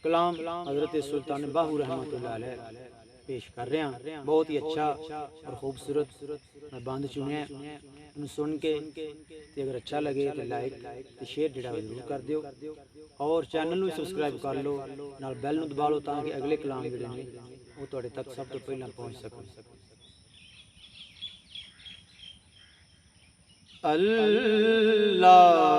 कलाम हज़रत सुल्तान बाहू रहमतुल्लाह अलैह पेश कर रहे हैं। बहुत ही अच्छा और खूबसूरत मैं बंद चुनिया सुन के ते अगर अच्छा लगे तो लाइक तो शेयर जोड़ा जरूर कर दियो और चैनल में सबसक्राइब कर लो, नाल बैल नूं दबा लो ताकि अगले कलाम जिहड़े ने वो तुहाडे तक सब तो पहला पहुँच सकन। अल्लाहू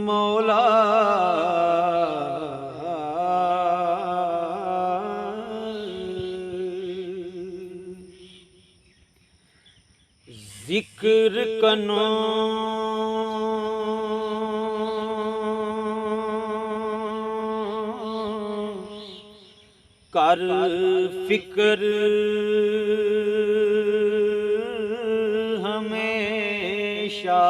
मौला जिक्र कनो कर फिक्र हमेशा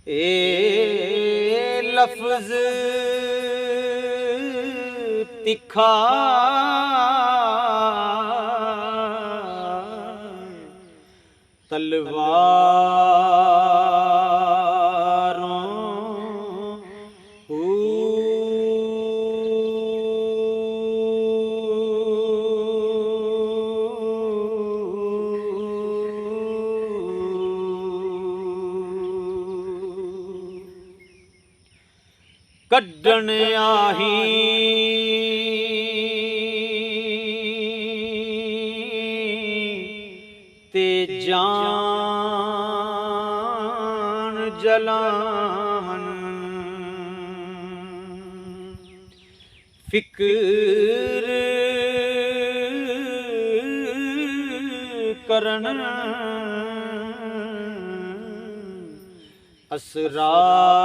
ए लफ्ज तिखा तलवारों कड्डण आही ते जान जलावन फिक्र करन असरारों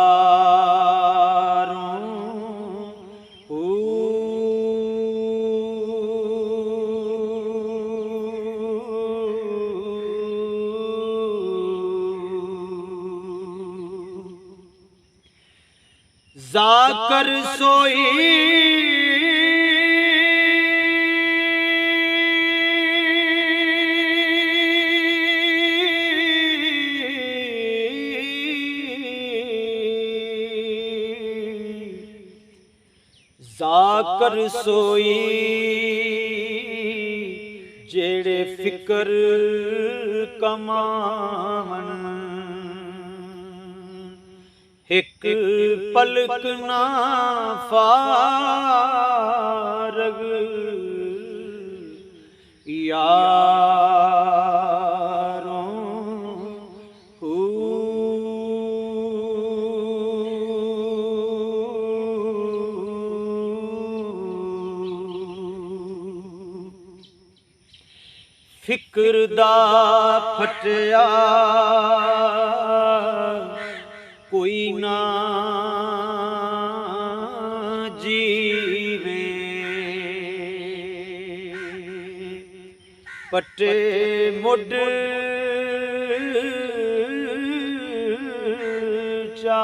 जाकर सोई जाकर सोई जेड़े फिक्र कमावन एक पलक ना फारग यारों फिक्र दा फटिया कोई ना जीवे पटे मुड चा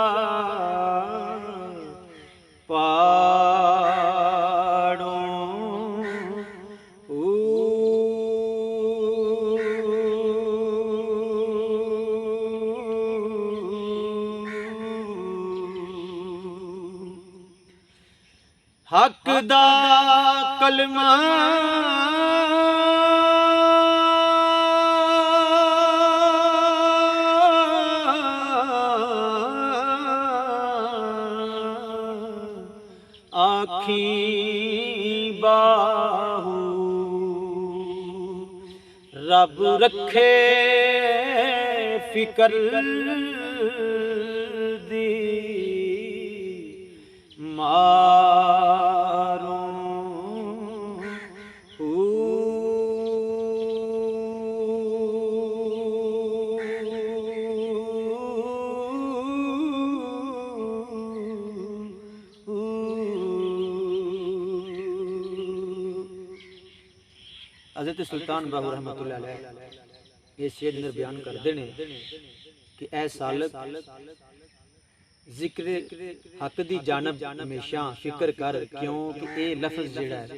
हक दा कलमा आखी बाहू रब रखे फिक्र दी मारों हज़रत सुल्तान बाहू रहमतुल्लाह अलैह इस शेर अंदर बयान करते हैं कि ऐ सालक जिक्र हक दी जानब हमेशा फिक्र कर, क्योंकि ये लफ्ज़ जिहड़ा है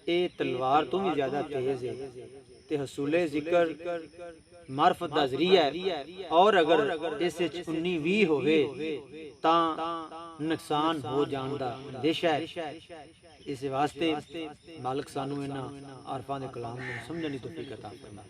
ये तलवार तो भी ज़्यादा तेज़ है ते हसूले जिक्र मार्फत दा ज़रिया है, और अगर इस 19-20 होवे तां नुकसान हो जान दा अंदेशा है। इस वास्ते मालिक सानू इन्हां आरफां दे कलाम नूं समझण दी तौफीक अता फरमाए।